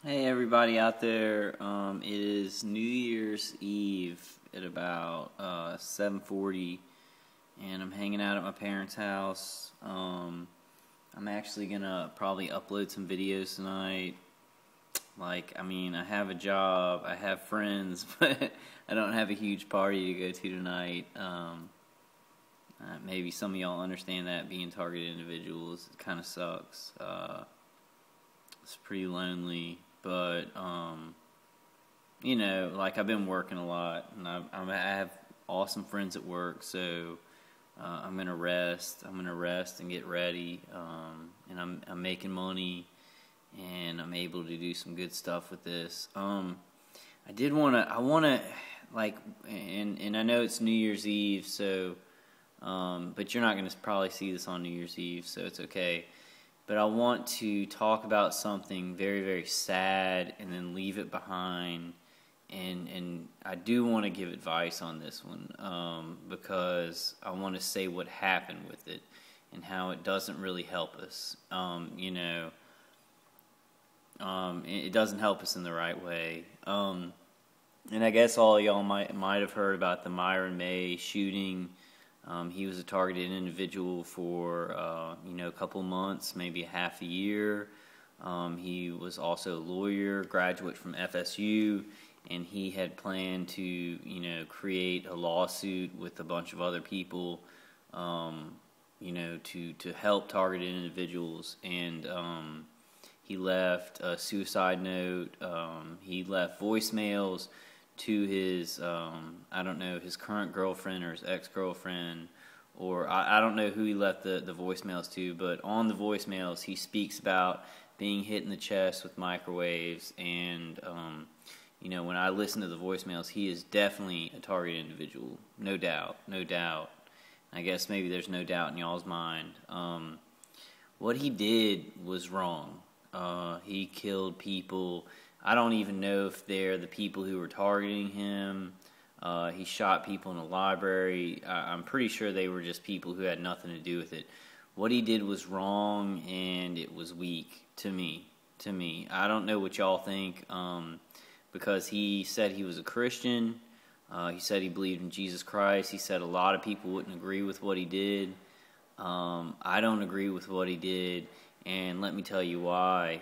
Hey everybody out there, it is New Year's Eve at about 7:40 and I'm hanging out at my parents' house. I'm actually gonna probably upload some videos tonight. I have a job, I have friends, but I don't have a huge party to go to tonight. Maybe some of y'all understand that being targeted individuals, it kind of sucks. It's pretty lonely, but I've been working a lot, and I have awesome friends at work, so I'm gonna rest. I'm gonna rest and get ready, and I'm making money, and I'm able to do some good stuff with this. I wanna like, and I know it's New Year's Eve, so but you're not gonna probably see this on New Year's Eve, so it's okay. But I want to talk about something very, very sad and then leave it behind. And I do want to give advice on this one because I want to say what happened with it and how it doesn't really help us. It doesn't help us in the right way. And I guess all of y'all might have heard about the Myron May shooting. He was a targeted individual for a couple months, maybe a half a year. He was also a lawyer, graduate from FSU, and he had planned to create a lawsuit with a bunch of other people, to help targeted individuals. And he left a suicide note. He left voicemails to his, I don't know, his current girlfriend or his ex-girlfriend, or I don't know who he left the voicemails to, but on the voicemails he speaks about being hit in the chest with microwaves, and when I listen to the voicemails, he is definitely a targeted individual, no doubt, no doubt. I guess maybe there's no doubt in y'all's mind. What he did was wrong. He killed people. I don't even know if they're the people who were targeting him. He shot people in a library. I'm pretty sure they were just people who had nothing to do with it. What he did was wrong, and it was weak to me. I don't know what y'all think, because he said he was a Christian. He said he believed in Jesus Christ. He said a lot of people wouldn't agree with what he did. I don't agree with what he did, and let me tell you why.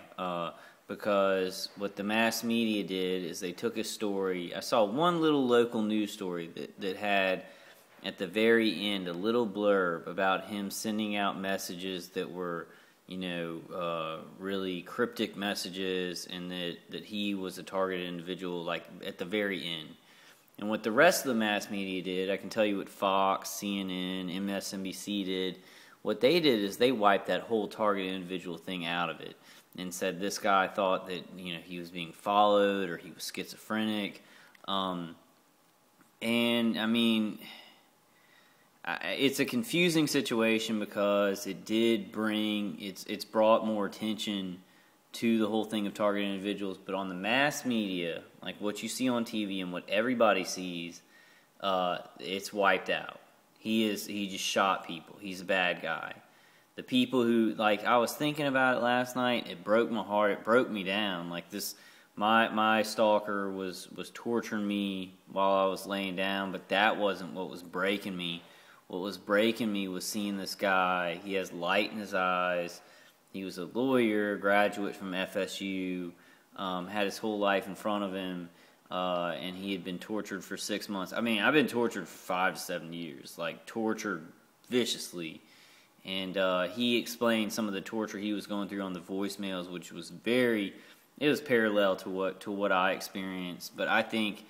Because what the mass media did is they took a story. I saw one little local news story that had, at the very end, a little blurb about him sending out messages that were, really cryptic messages, and that he was a targeted individual, like, at the very end. And what the rest of the mass media did, I can tell you what Fox, CNN, MSNBC did. What they did is they wiped that whole targeted individual thing out of it, and said this guy thought that he was being followed or he was schizophrenic, and I mean, it's a confusing situation because it did bring it's brought more attention to the whole thing of targeted individuals, but on the mass media, like what you see on TV and what everybody sees, it's wiped out. He just shot people. He's a bad guy. The people who, like, I was thinking about it last night, it broke my heart, it broke me down. Like, my stalker was torturing me while I was laying down, but that wasn't what was breaking me. What was breaking me was seeing this guy. He has light in his eyes. He was a lawyer, graduate from FSU, had his whole life in front of him, and he had been tortured for 6 months. I mean, I've been tortured for 5 to 7 years, like, tortured viciously. And he explained some of the torture he was going through on the voicemails, which was it was parallel to what I experienced. But I think,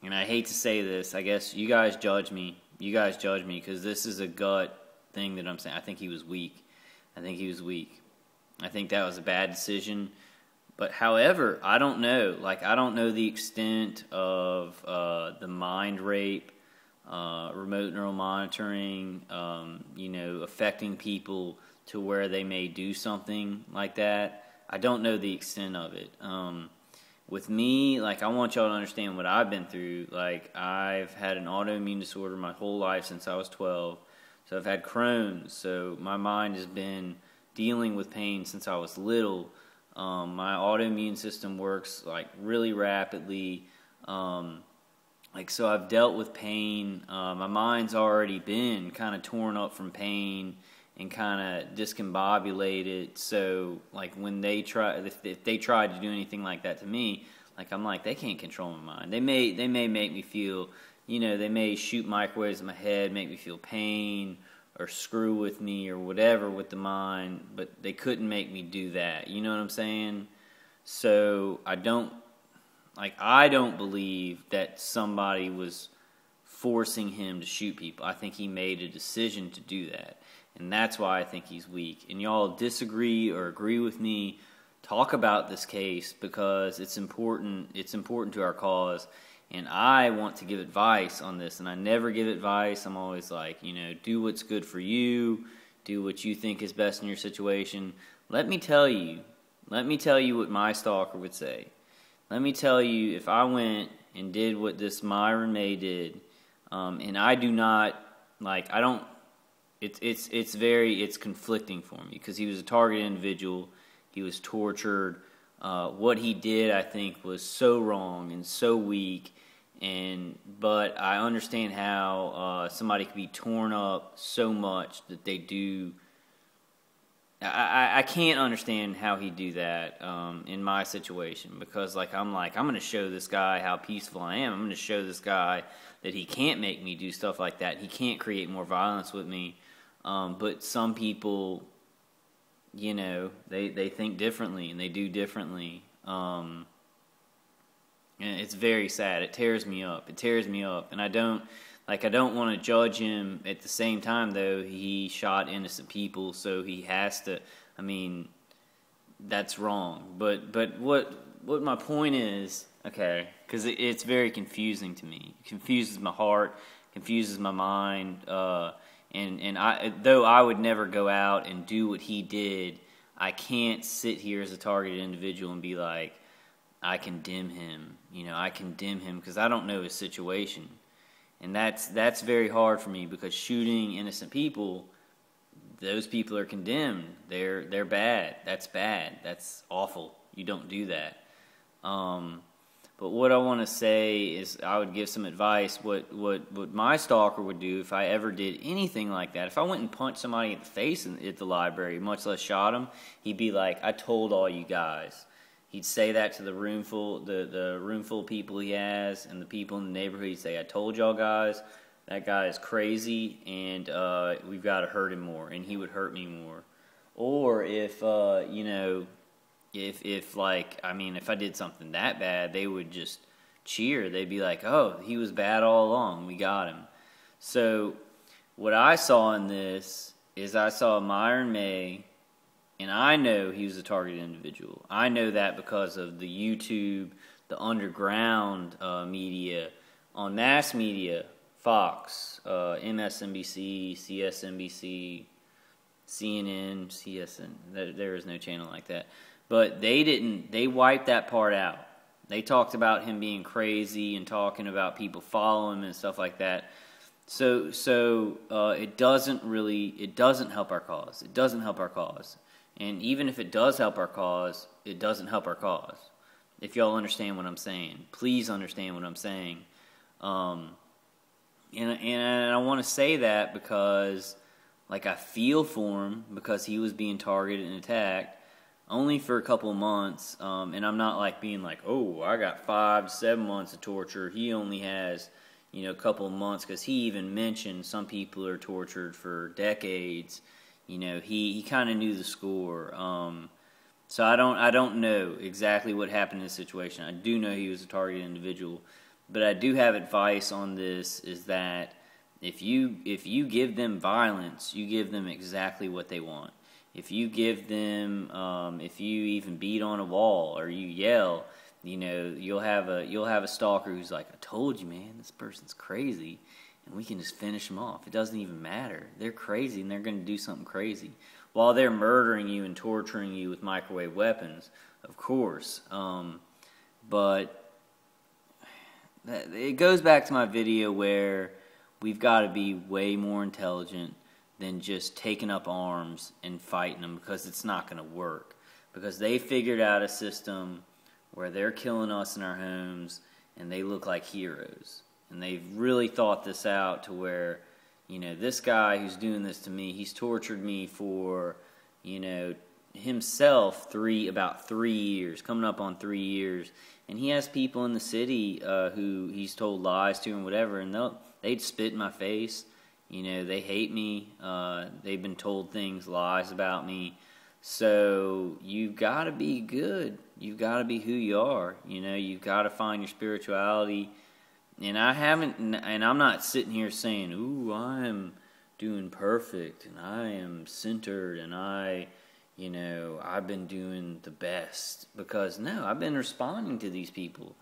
and I hate to say this, I guess you guys judge me. You guys judge me because this is a gut thing that I'm saying. I think he was weak. I think that was a bad decision. But however, I don't know. Like, I don't know the extent of the mind rape, remote neural monitoring, affecting people to where they may do something like that. I don't know the extent of it. With me, like, I want y'all to understand what I've been through. Like, I've had an autoimmune disorder my whole life since I was 12. So I've had Crohn's. So my mind has been dealing with pain since I was little. My autoimmune system works like really rapidly. So I've dealt with pain. My mind's already been kind of torn up from pain and kind of discombobulated. So like when they if they tried to do anything like that to me, like I'm like, they can't control my mind. They may make me feel, they may shoot microwaves in my head, make me feel pain or screw with me or whatever with the mind, but they couldn't make me do that. You know what I'm saying? So I don't believe that somebody was forcing him to shoot people. I think he made a decision to do that. And that's why I think he's weak. And y'all disagree or agree with me, talk about this case because it's important. It's important to our cause. And I want to give advice on this. And I never give advice. I'm always like, do what's good for you. Do what you think is best in your situation. Let me tell you what my stalker would say. Let me tell you, if I went and did what this Myron May did, and I do not, it's conflicting for me because he was a targeted individual. He was tortured. What he did, I think, was so wrong and so weak. But I understand how somebody could be torn up so much that they do. I can't understand how he'd do that in my situation because I'm going to show this guy how peaceful I am. I'm going to show this guy that he can't make me do stuff like that. He can't create more violence with me. But some people, they think differently and they do differently. And it's very sad. It tears me up. And I don't want to judge him. At the same time, though, he shot innocent people, so he has to. I mean, that's wrong. But what my point is, okay, because it's very confusing to me. It confuses my heart, confuses my mind. And though I would never go out and do what he did, I can't sit here as a targeted individual and be like, I condemn him. I condemn him because I don't know his situation. And that's very hard for me because shooting innocent people, those people are condemned. They're bad. That's bad. That's awful. You don't do that. But what I want to say is I would give some advice. What my stalker would do if I ever did anything like that, if I went and punched somebody in the face at the library, much less shot him, he'd be like, I told all you guys. He'd say that to the room full of people he has and the people in the neighborhood. He'd say, I told y'all guys, that guy is crazy and we've got to hurt him more. And he would hurt me more. Or if I did something that bad, they would just cheer. They'd be like, oh, he was bad all along. We got him. So what I saw in this is I saw Myron May. And I know he was a targeted individual. I know that because of the YouTube, the underground media, on mass media, Fox, MSNBC, CSNBC, CNN, CSN. There is no channel like that. But they wiped that part out. They talked about him being crazy and talking about people following him and stuff like that. So it doesn't help our cause. It doesn't help our cause. And even if it does help our cause, it doesn't help our cause. If y'all understand what I'm saying, please understand what I'm saying. And I want to say that because, I feel for him because he was being targeted and attacked only for a couple of months. And I'm not being like, oh, I got 5 to 7 months of torture. He only has, a couple of months because he even mentioned some people are tortured for decades. He kind of knew the score. So I don't know exactly what happened in this situation. I do know he was a targeted individual, but I do have advice on this: is that if you give them violence, you give them exactly what they want. If you give them, if you even beat on a wall or you yell, you'll have a stalker who's like, I told you, man, this person's crazy. And we can just finish them off. It doesn't even matter. They're crazy, and they're going to do something crazy. While they're murdering you and torturing you with microwave weapons, of course. But it goes back to my video where we've got to be way more intelligent than just taking up arms and fighting them because it's not going to work. because they figured out a system where they're killing us in our homes and they look like heroes. And they've really thought this out to where, you know, this guy who's doing this to me, he's tortured me for, you know, himself about 3 years, coming up on 3 years. And he has people in the city who he's told lies to and whatever, and they'd spit in my face. You know, they hate me. They've been told lies about me. So you've got to be good. You've got to be who you are. You know, you've got to find your spirituality. And I'm not sitting here saying, ooh, I am doing perfect, and I am centered, and I've been doing the best. Because, no, I've been responding to these people.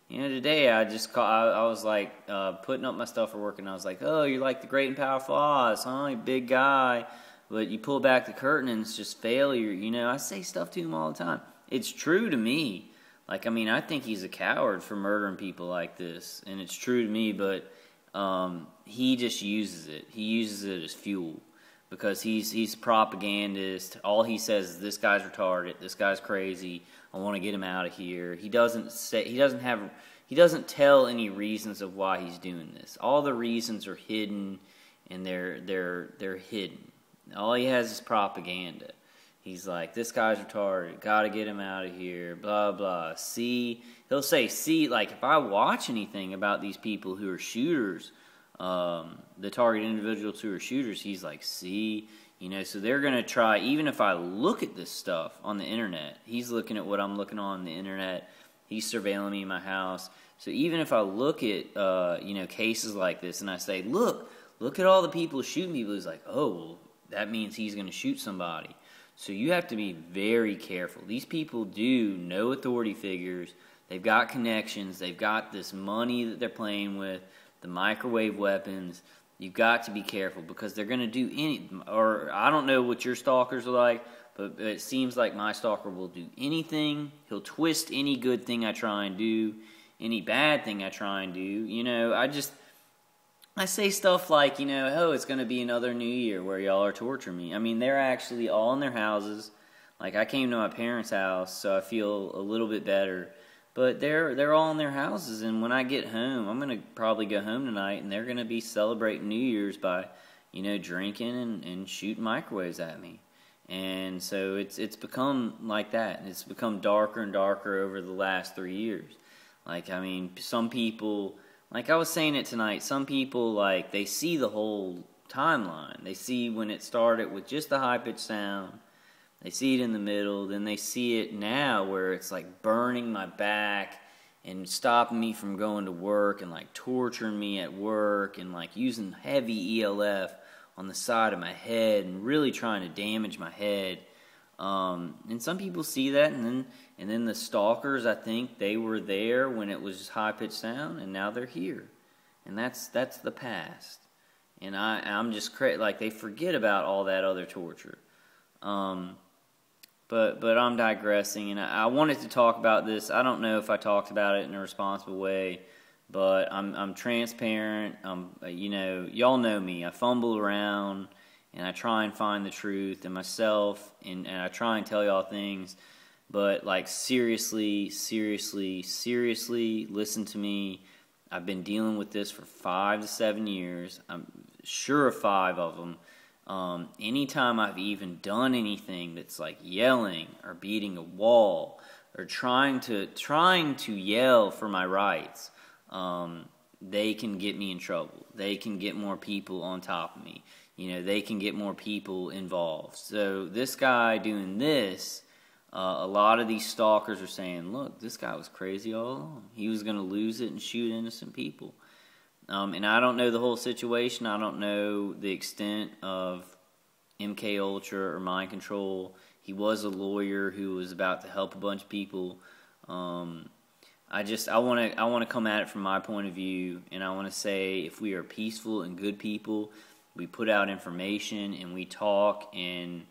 You know, today I was like putting up my stuff for work, and I was like, oh, you're like the great and powerful Oz, huh? You big guy. But you pull back the curtain, and it's just failure. You know, I say stuff to him all the time. It's true to me. Like, I mean, I think he's a coward for murdering people like this, and it's true to me, but he just uses it. He uses it as fuel because he's a propagandist. All he says is, this guy's retarded, this guy's crazy, I want to get him out of here. He doesn't tell any reasons of why he's doing this. All the reasons are hidden, and they're hidden. All he has is propaganda. He's like, this guy's retarded, gotta get him out of here, blah, blah. He'll say, like, if I watch anything about these people who are shooters, the target individuals who are shooters, he's like, you know, so they're gonna try, even if I look at this stuff on the internet, he's looking at what I'm looking on the internet, he's surveilling me in my house. So even if I look at, cases like this, and I say, look at all the people shooting people, he's like, oh, well, that means he's gonna shoot somebody. So you have to be very careful. These people do know authority figures. They've got connections. They've got this money that they're playing with, the microwave weapons. You've got to be careful because they're going to do or I don't know what your stalkers are like, but it seems like my stalker will do anything. He'll twist any good thing I try and do, any bad thing I try and do. You know, I say stuff like, you know, oh, it's going to be another new year where y'all are torturing me. I mean, they're actually all in their houses. Like, I came to my parents' house, so I feel a little bit better. But they're all in their houses, and when I get home, I'm going to probably go home tonight, and they're going to be celebrating New Year's by, you know, drinking and shooting microwaves at me. And so it's become like that, and it's become darker and darker over the last 3 years. Like, I mean, some people... Like I was saying it tonight, some people, like, they see the whole timeline. They see when it started with just the high-pitched sound. They see it in the middle. Then they see it now where it's, like, burning my back and stopping me from going to work and, like, torturing me at work and, like, using heavy ELF on the side of my head and really trying to damage my head. And some people see that, and then the stalkers, I think they were there when it was high-pitched sound, and now they're here. And that's the past. And I'm just like, they forget about all that other torture. But I'm digressing, and I wanted to talk about this. I don't know if I talked about it in a responsible way, but I'm transparent. You know, y'all know me. I fumble around, and I try and find the truth in myself, and I try and tell y'all things. But, like, seriously, listen to me. I've been dealing with this for 5 to 7 years. I'm sure of 5 of them. Anytime I've even done anything that's like yelling or beating a wall or trying to yell for my rights, they can get me in trouble. They can get more people on top of me. You know, they can get more people involved. So this guy doing this, a lot of these stalkers are saying, look, this guy was crazy all along. He was going to lose it and shoot innocent people. And I don't know the whole situation. I don't know the extent of MK Ultra or mind control. He was a lawyer who was about to help a bunch of people. I want to come at it from my point of view, and I want to say if we are peaceful and good people, we put out information and we talk and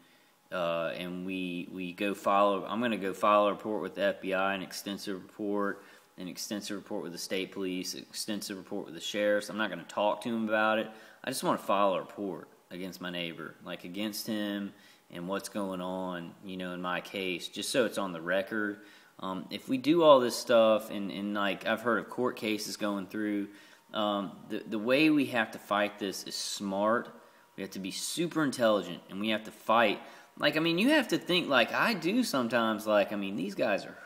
we go follow. I'm going to go file a report with the FBI, an extensive report with the state police, an extensive report with the sheriffs. I'm not going to talk to him about it. I just want to file a report against my neighbor, like against him and what's going on, in my case, just so it's on the record. If we do all this stuff, and like I've heard of court cases going through, the way we have to fight this is smart. We have to be super intelligent, and we have to fight. Like, I mean, you have to think like I do sometimes. Like, I mean, these guys are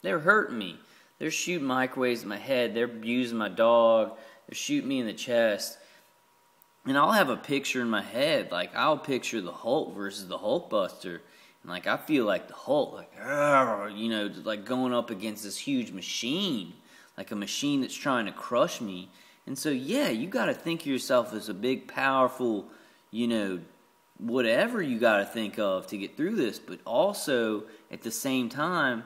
they're hurting me. They're shooting microwaves at my head. They're abusing my dog. They're shooting me in the chest. And I'll have a picture in my head. Like, I'll picture the Hulk versus the Hulkbuster. And, like, I feel like the Hulk, like, like going up against this huge machine. Like a machine that's trying to crush me. And so, yeah, you got to think of yourself as a big, powerful, whatever you got to think of to get through this. But also, at the same time,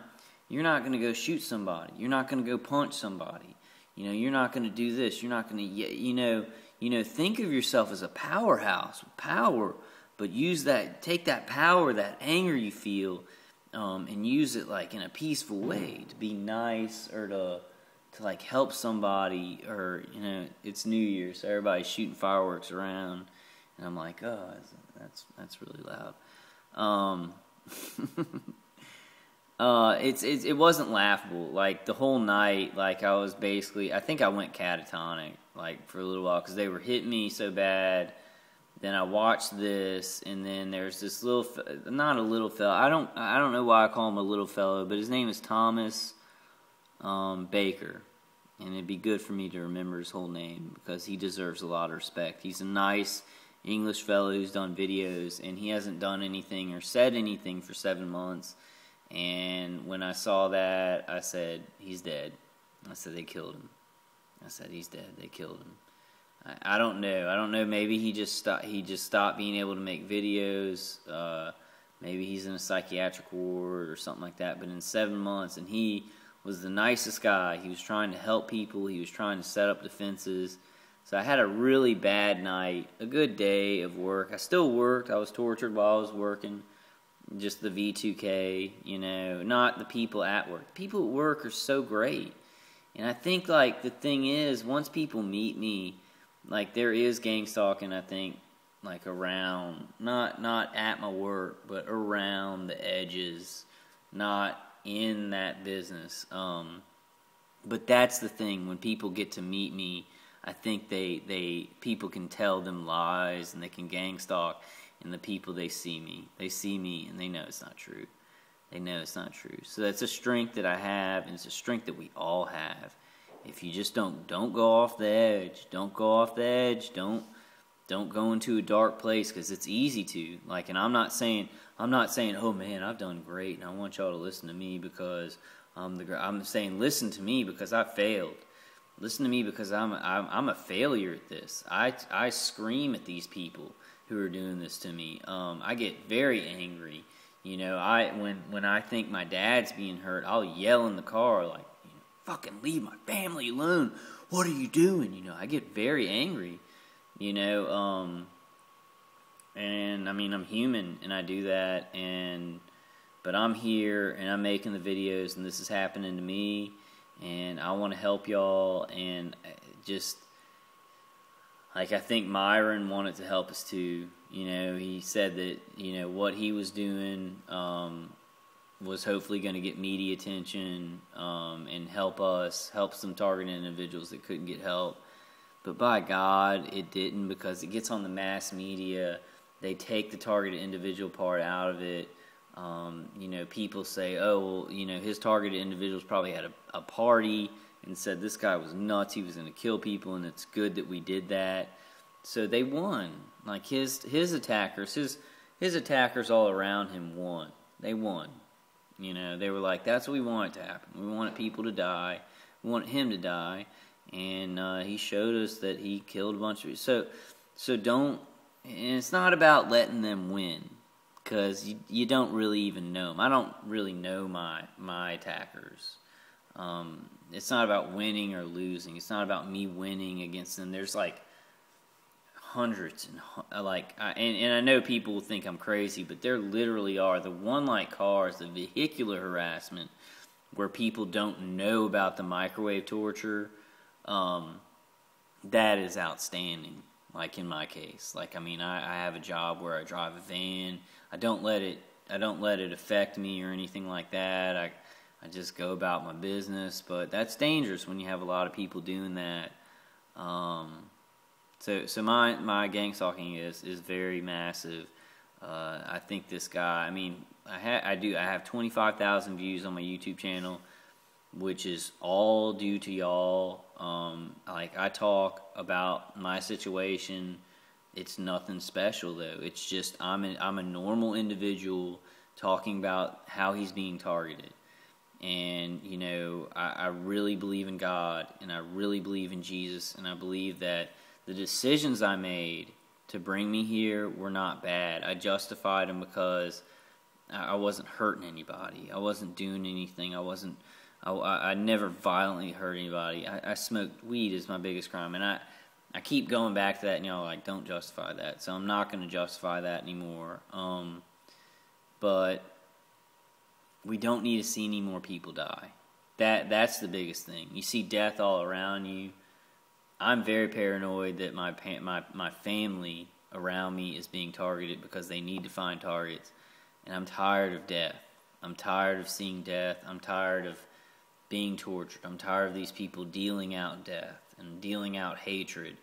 you're not going to go shoot somebody. You're not going to go punch somebody. You're not going to do this. You're not going to, think of yourself as a powerhouse with power. But take that power, that anger you feel, and use it like in a peaceful way to be nice or to like help somebody, or it's New Year, so everybody's shooting fireworks around, and I'm like, oh, that's really loud. It wasn't laughable. Like the whole night, like I think I went catatonic like for a little while because they were hitting me so bad. Then I watched this, and then there's this not a little fellow. I don't know why I call him a little fellow, but his name is Thomas Baker, and it'd be good for me to remember his whole name because he deserves a lot of respect. He's a nice English fellow who's done videos, and he hasn't done anything or said anything for 7 months. And when I saw that, I said, he's dead. I said, they killed him. I said, he's dead. They killed him. I don't know. Maybe he just stopped being able to make videos. Maybe he's in a psychiatric ward or something like that. But in 7 months, and he was the nicest guy. He was trying to help people. He was trying to set up defenses. So I had a really bad night, a good day of work. I still worked. I was tortured while I was working. Just the V2K, not the people at work. The people at work are so great. And I think, like, the thing is, once people meet me, like, there is gang stalking, I think, like, around, not at my work, but around the edges, not in that business. But that's the thing, when people get to meet me, I think people can tell them lies, and they can gang stalk. And the people, they see me and they know it's not true. They know it's not true. So that's a strength that I have, and it's a strength that we all have. If you just don't go off the edge. Don't go off the edge. Don't go into a dark place, because it's easy to. Like, and I'm not saying, oh man, I've done great, and I want y'all to listen to me because I'm saying, listen to me because I failed. Listen to me because I'm a failure at this. I scream at these people who are doing this to me. I get very angry. When I think my dad's being hurt, I'll yell in the car like, fucking leave my family alone. What are you doing? I get very angry. And I mean, I'm human and I do that, but I'm here and I'm making the videos, and this is happening to me, and I want to help y'all, and just like, I think Myron wanted to help us too. He said that, what he was doing was hopefully going to get media attention and help some targeted individuals that couldn't get help. But by God, it didn't, because it gets on the mass media. They take the targeted individual part out of it. People say, oh, well, his targeted individuals probably had a party and said this guy was nuts, he was going to kill people, and it's good that we did that. So they won. Like his attackers, his attackers all around him won. They won. They were like, that's what we wanted to happen. We wanted people to die. We wanted him to die, and he showed us that he killed a bunch of. So don't. And it's not about letting them win, because you don't really even know them. I don't really know my attackers. It's not about winning or losing. It's not about me winning against them. There's like hundreds, and I know people will think I'm crazy, but there literally are. The one light cars, the vehicular harassment, where people don't know about the microwave torture, that is outstanding. Like in my case, like, I mean, I have a job where I drive a van. I don't let it affect me or anything like that. I just go about my business, but that's dangerous when you have a lot of people doing that. So my gang stalking is very massive. I think this guy, I mean, I have 25,000 views on my YouTube channel, which is all due to y'all. Like, I talk about my situation. It's nothing special though. It's just I'm a normal individual talking about how he's being targeted. And, you know, I really believe in God, and I really believe in Jesus, and I believe that the decisions I made to bring me here were not bad. I justified them because I wasn't hurting anybody. I wasn't doing anything. I never violently hurt anybody. I smoked weed is my biggest crime, and I keep going back to that, and y'all like, don't justify that. So I'm not going to justify that anymore. But we don't need to see any more people die. That's the biggest thing. You see death all around you. I'm very paranoid that my family around me is being targeted because they need to find targets. And I'm tired of death. I'm tired of seeing death. I'm tired of being tortured. I'm tired of these people dealing out death and dealing out hatred.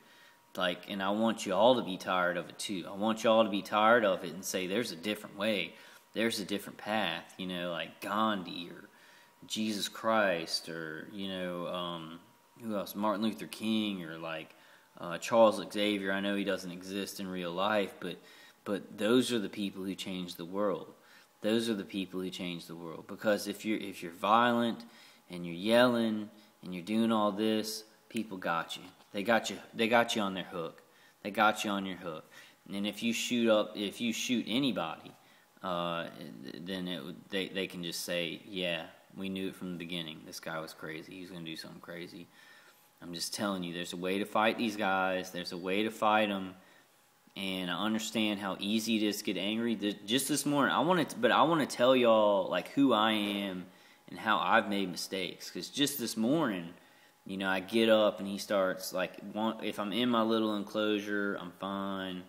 Like, and I want you all to be tired of it too. I want you all to be tired of it and say, there's a different way. There's a different path, you know, like Gandhi or Jesus Christ or, you know, who else? Martin Luther King or like Charles Xavier. I know he doesn't exist in real life, but those are the people who change the world. Those are the people who change the world. Because if you're violent and you're yelling and you're doing all this, people got you. They got you on their hook. They got you on your hook. And if you shoot anybody, then they can just say, yeah, we knew it from the beginning. This guy was crazy. He was going to do something crazy. I'm just telling you, there's a way to fight these guys. There's a way to fight them. And I understand how easy it is to get angry. Just this morning, I want to tell y'all like who I am and how I've made mistakes. Because just this morning, you know, I get up and he starts like, if I'm in my little enclosure, I'm fine.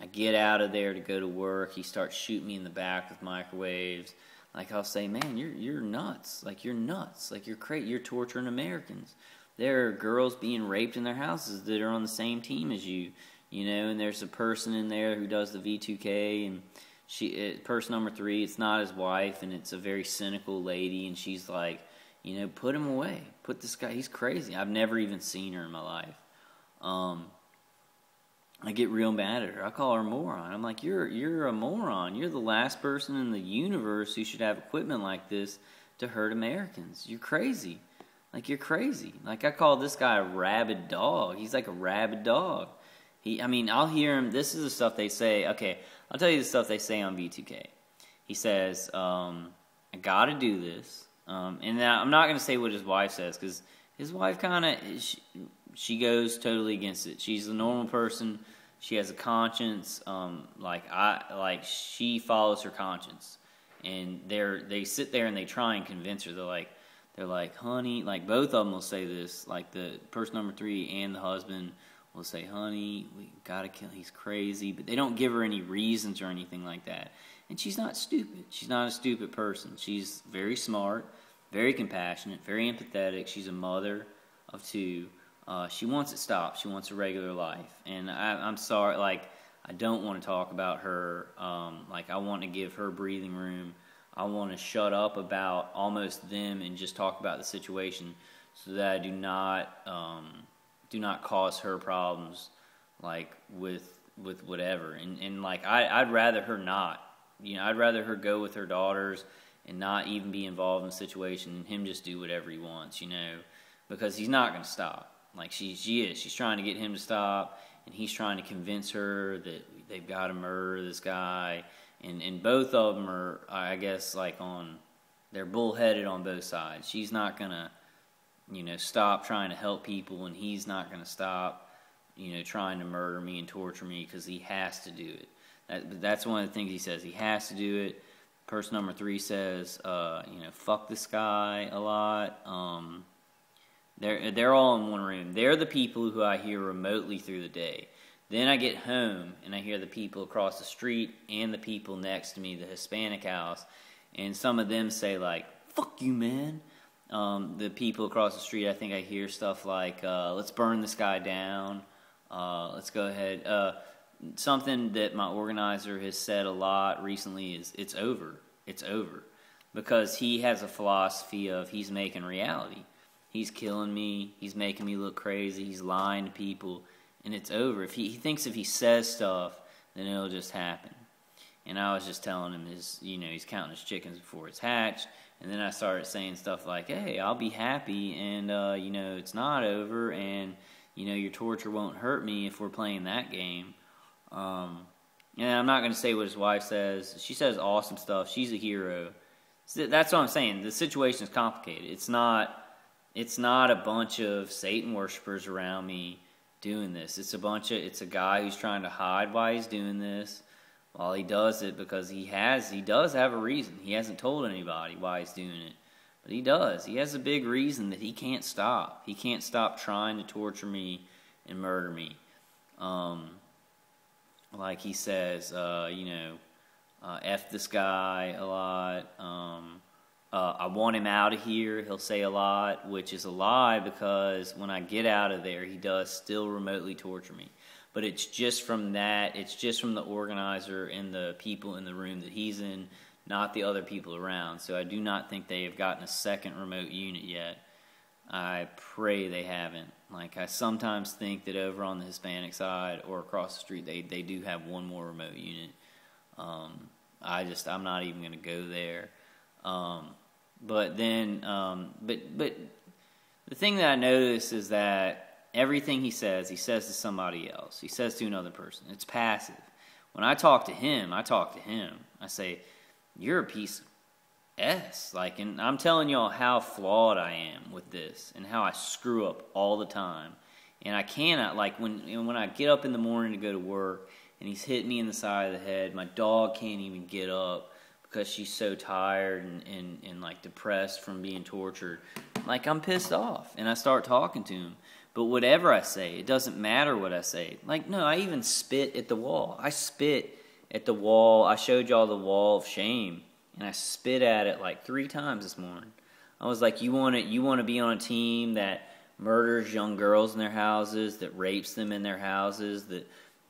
I get out of there to go to work. He starts shooting me in the back with microwaves. Like, I'll say, man, you're nuts. Like, you're nuts. Like, you're crazy. You're torturing Americans. There are girls being raped in their houses that are on the same team as you, you know, and there's a person in there who does the V2K, and person number 3, it's not his wife, and it's a very cynical lady, and she's like, you know, put him away. Put this guy, he's crazy. I've never even seen her in my life. I get real mad at her. I call her a moron. I'm like, you're a moron. You're the last person in the universe who should have equipment like this to hurt Americans. You're crazy. Like, you're crazy. Like, I call this guy a rabid dog. He's like a rabid dog. I'll hear him. This is the stuff they say. Okay, I'll tell you the stuff they say on V2K. He says, I got to do this. And now I'm not going to say what his wife says, because his wife kind of, she goes totally against it. She's a normal person. She has a conscience. She follows her conscience. And they sit there and they try and convince her. They're like, honey, like both of them will say this. Like the person number 3 and the husband will say, honey, we gotta kill him. He's crazy. But they don't give her any reasons or anything like that. And she's not stupid. She's not a stupid person. She's very smart, very compassionate, very empathetic. She's a mother of 2. She wants it stopped. She wants a regular life. And I'm sorry, like, I don't want to talk about her. I want to give her breathing room. I want to shut up about almost them and just talk about the situation so that I do not cause her problems, like, with whatever. And like, I'd rather her not. You know, I'd rather her go with her daughters and not even be involved in the situation and him just do whatever he wants, you know, because he's not going to stop. Like, she is. She's trying to get him to stop, and he's trying to convince her that they've got to murder this guy. And both of them are, I guess, like they're bullheaded on both sides. She's not going to, you know, stop trying to help people, and he's not going to stop, you know, trying to murder me and torture me because he has to do it. That's one of the things he says. He has to do it. Person number 3 says, you know, fuck this guy a lot. They're all in one room. They're the people who I hear remotely through the day. Then I get home, and I hear the people across the street and the people next to me, the Hispanic house, and some of them say, like, fuck you, man. The people across the street, I think I hear stuff like, let's burn this guy down. Let's go ahead. Something that my organizer has said a lot recently is, it's over. It's over. Because he has a philosophy of he's making reality. He's killing me. He's making me look crazy. He's lying to people. And it's over. If he thinks if he says stuff, then it'll just happen. And I was just telling him he's counting his chickens before it's hatched. And then I started saying stuff like, hey, I'll be happy, and, it's not over, and, your torture won't hurt me if we're playing that game. And I'm not going to say what his wife says. She says awesome stuff. She's a hero. So that's what I'm saying. The situation is complicated. It's not a bunch of Satan worshipers around me doing this. It's a guy who's trying to hide why he's doing this. Well, he does it because he does have a reason. He hasn't told anybody why he's doing it, but he does. He has a big reason that he can't stop. He can't stop trying to torture me and murder me. Like he says, F this guy a lot. I want him out of here, he'll say a lot, which is a lie because when I get out of there, he does still remotely torture me. But it's just from that, it's just from the organizer and the people in the room that he's in, not the other people around. So I do not think they have gotten a second remote unit yet. I pray they haven't. Like, I sometimes think that over on the Hispanic side or across the street, they do have one more remote unit. I'm not even going to go there. But the thing that I notice is that everything he says to somebody else. He says to another person. It's passive. When I talk to him. I say, you're a piece of S. And I'm telling y'all how flawed I am with this and how I screw up all the time. And I cannot, when I get up in the morning to go to work and he's hit me in the side of the head, my dog can't even get up because she's so tired and depressed from being tortured. I'm pissed off and I start talking to him. But whatever I say, it doesn't matter what I say. No, I even spit at the wall. I spit at the wall. I showed y'all the wall of shame, and I spit at it 3 times this morning. I was like, you want to be on a team that murders young girls in their houses, that rapes them in their houses,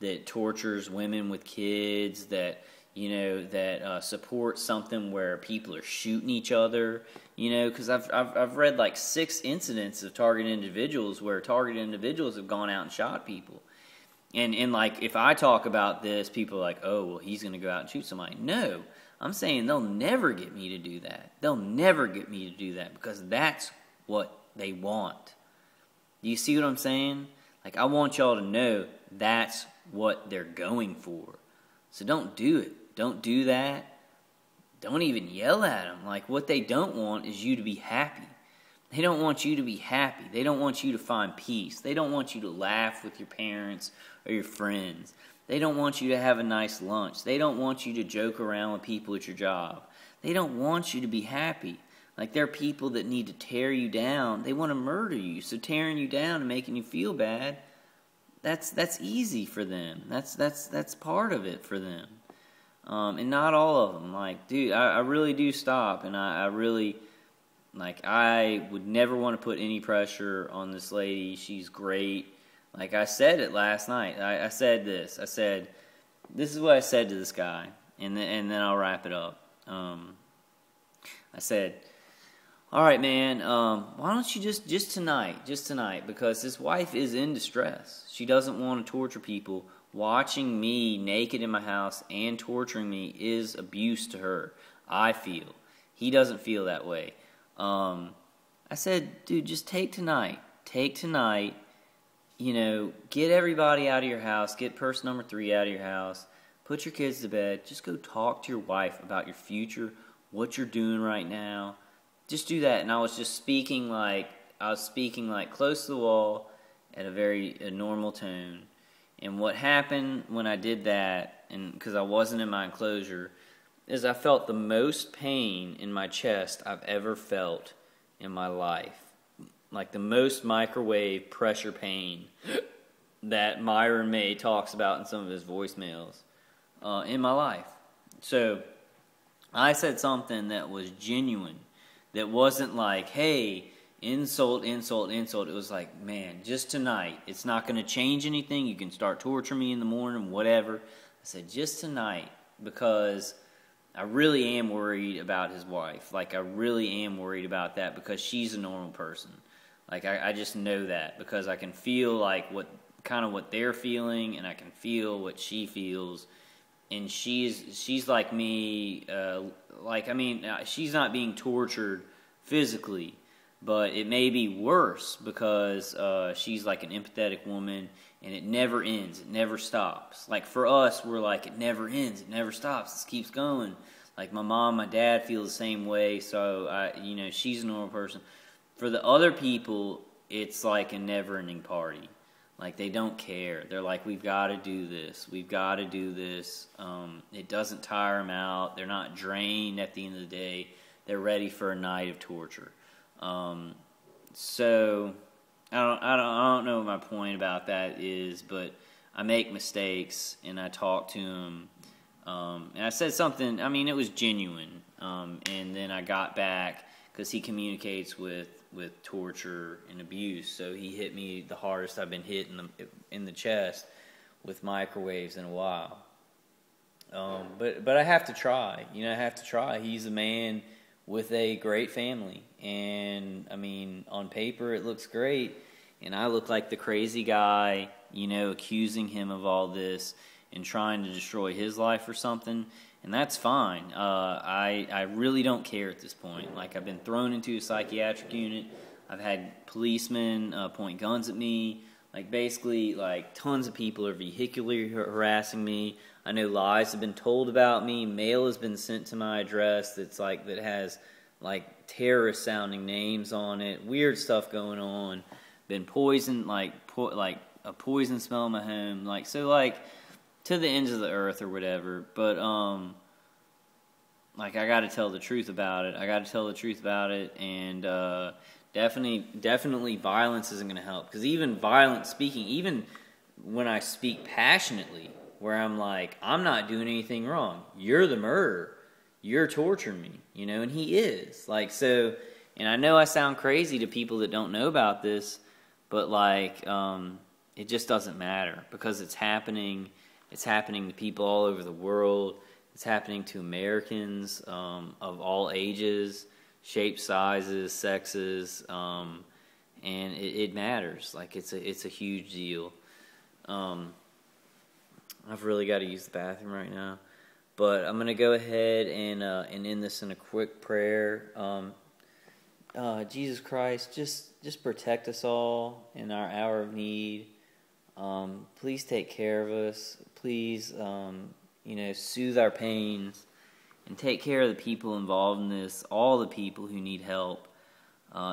that tortures women with kids, that support something where people are shooting each other, because I've read 6 incidents of targeted individuals where targeted individuals have gone out and shot people. And if I talk about this, people are like, oh, well, he's going to go out and shoot somebody. No, I'm saying they'll never get me to do that. They'll never get me to do that because that's what they want. Do you see what I'm saying? I want y'all to know that's what they're going for. So don't do it. Don't do that. Don't even yell at them. What they don't want is you to be happy. They don't want you to be happy. They don't want you to find peace. They don't want you to laugh with your parents or your friends. They don't want you to have a nice lunch. They don't want you to joke around with people at your job. They don't want you to be happy. They're people that need to tear you down. They want to murder you. So tearing you down and making you feel bad, that's easy for them. That's part of it for them. And not all of them. Dude, I really do stop, and I really, I would never want to put any pressure on this lady. She's great. I said it last night. I said this. I said, this is what I said to this guy, and then I'll wrap it up. I said, all right, man, why don't you just tonight, because his wife is in distress. She doesn't want to torture people. Watching me naked in my house and torturing me is abuse to her, I feel. He doesn't feel that way. I said, dude, just take tonight. Take tonight. Get everybody out of your house. Get person number 3 out of your house. Put your kids to bed. Just go talk to your wife about your future, what you're doing right now. Just do that. And I was just speaking close to the wall at a normal tone. And what happened when I did that, and because I wasn't in my enclosure, is I felt the most pain in my chest I've ever felt in my life. The most microwave pressure pain that Myron May talks about in some of his voicemails in my life. So I said something that was genuine, that wasn't like, hey, insult, insult, insult. It was like, man, just tonight. It's not going to change anything. You can start torturing me in the morning, whatever. I said, just tonight, because I really am worried about his wife. Like, I really am worried about that because she's a normal person. Like, I just know that because I can feel like what they're feeling, and I can feel what she feels. And she's like me. She's not being tortured physically, but it may be worse because she's like an empathetic woman, and it never ends. It never stops. Like, for us, we're like, it never ends. It never stops. It keeps going. Like, my mom, my dad feel the same way, so she's a normal person. For the other people, it's like a never-ending party. Like, they don't care. They're like, we've got to do this. We've got to do this. It doesn't tire them out. They're not drained at the end of the day. They're ready for a night of torture. So I don't know what my point about that is, but I make mistakes, and I talk to him. And I said something, it was genuine. And then I got back because he communicates with torture and abuse. So he hit me the hardest I've been hit in the chest with microwaves in a while. But I have to try. I have to try. He's a man with a great family. And, on paper it looks great. And I look like the crazy guy, accusing him of all this and trying to destroy his life or something. And that's fine. I really don't care at this point. Like, I've been thrown into a psychiatric unit. I've had policemen point guns at me. Like, basically, tons of people are vehicularly harassing me. I know lies have been told about me. Mail has been sent to my address that has terrorist-sounding names on it. Weird stuff going on. Been poisoned, like a poison smell in my home. To the ends of the earth or whatever. But, I got to tell the truth about it. And definitely violence isn't going to help. Because even violent speaking, even when I speak passionately, where I'm like, I'm not doing anything wrong. You're the murderer. You're torturing me, and he is. And I know I sound crazy to people that don't know about this, but, it just doesn't matter because it's happening. It's happening to people all over the world. It's happening to Americans of all ages, shapes, sizes, sexes, and it matters. It's a huge deal. I've really got to use the bathroom right now, but I'm gonna go ahead and end this in a quick prayer. Jesus Christ, just protect us all in our hour of need. Please take care of us. Please, soothe our pains and take care of the people involved in this, all the people who need help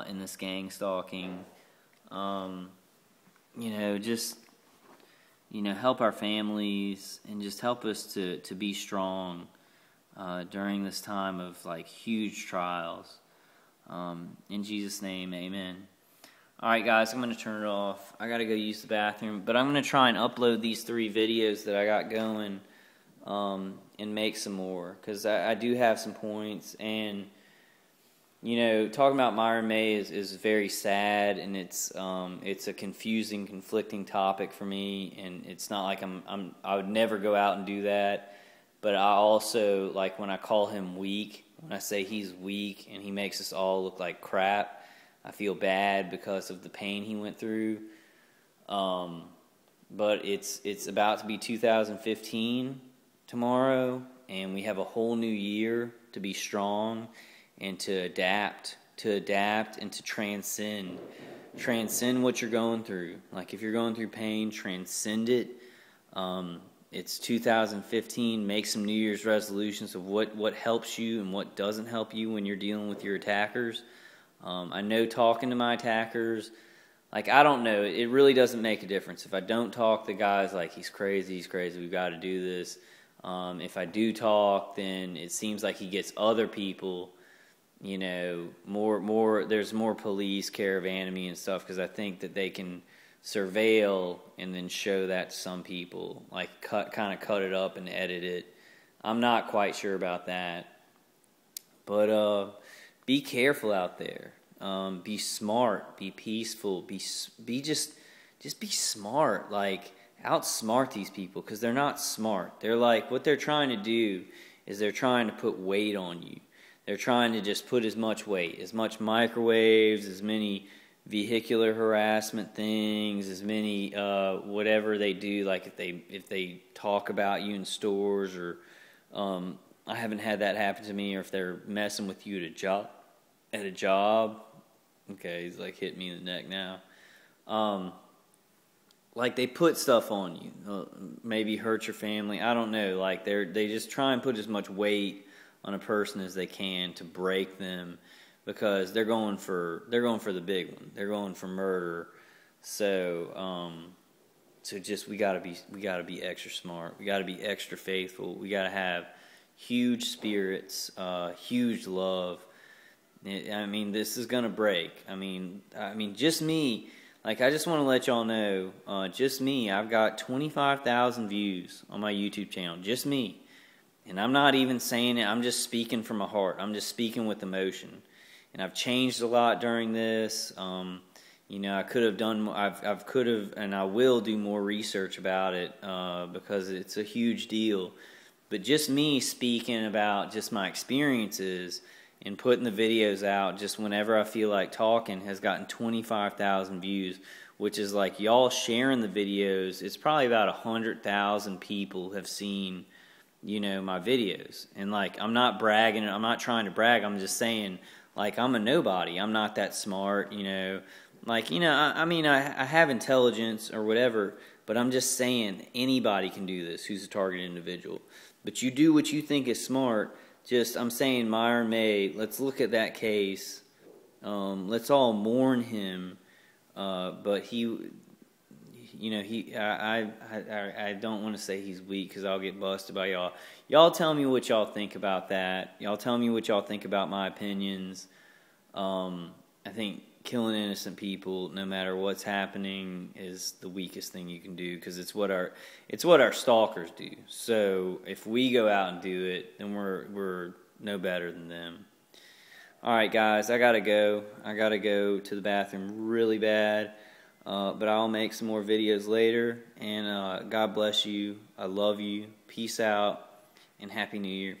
in this gang stalking. Help our families and just help us to be strong during this time of huge trials. In Jesus' name, amen. Alright guys, I'm going to turn it off. I got to go use the bathroom. But I'm going to try and upload these 3 videos that I got going and make some more. Because I do have some points. And, talking about Myron May is very sad. And it's a confusing, conflicting topic for me. And it's not like I would never go out and do that. But I also, when I call him weak, when I say he's weak and he makes us all look like crap, I feel bad because of the pain he went through. But it's about to be 2015 tomorrow, and we have a whole new year to be strong and to adapt and to transcend what you're going through. If you're going through pain, transcend it. It's 2015. Make some New Year's resolutions of what helps you and what doesn't help you when you're dealing with your attackers. I know talking to my attackers, I don't know, it really doesn't make a difference. If I don't talk, the guy's he's crazy, we've got to do this. If I do talk, then it seems like he gets other people, there's more police caravanning me and stuff because I think that they can surveil and then show that to some people, like kind of cut it up and edit it. I'm not quite sure about that. But be careful out there. Be smart. Be peaceful. Be just be smart. Like, outsmart these people, because they're not smart. They're like, what they're trying to do is they're trying to put weight on you. They're trying to just put as much weight, as much microwaves, as many vehicular harassment things, as many whatever they do. Like if they talk about you in stores, or I haven't had that happen to me, or if they're messing with you at a job. Okay, he's like hitting me in the neck now. Like, they put stuff on you, maybe hurt your family. I don't know. Like, they just try and put as much weight on a person as they can to break them, because they're going for the big one. They're going for murder. So just we gotta be extra smart. We gotta be extra faithful. We gotta have huge spirits, huge love. I mean, this is gonna break. I mean, just me. Like, I just want to let y'all know, just me, I've got 25,000 views on my YouTube channel, just me. And I'm not even saying it, I'm just speaking from my heart. I'm just speaking with emotion. And I've changed a lot during this. You know, I could have done, and I will do more research about it, because it's a huge deal. But just me speaking about just my experiences and putting the videos out just whenever I feel like talking has gotten 25,000 views, which is like, y'all sharing the videos. It's probably about 100,000 people have seen, you know, my videos. And like, I'm not bragging, I'm not trying to brag, I'm just saying, like, I'm a nobody. I'm not that smart, you know. Like, you know, I mean, I have intelligence or whatever, but I'm just saying anybody can do this who's a target individual. But you do what you think is smart. Just, I'm saying, Myron May, let's look at that case. Let's all mourn him. But he, you know, I don't want to say he's weak, because I'll get busted by y'all. Y'all tell me what y'all think about that. Y'all tell me what y'all think about my opinions. I think killing innocent people, no matter what's happening, is the weakest thing you can do, because it's what our stalkers do. So if we go out and do it, then we're no better than them. All right, guys, I gotta go. I gotta go to the bathroom really bad, but I'll make some more videos later. And God bless you. I love you. Peace out, and Happy New Year.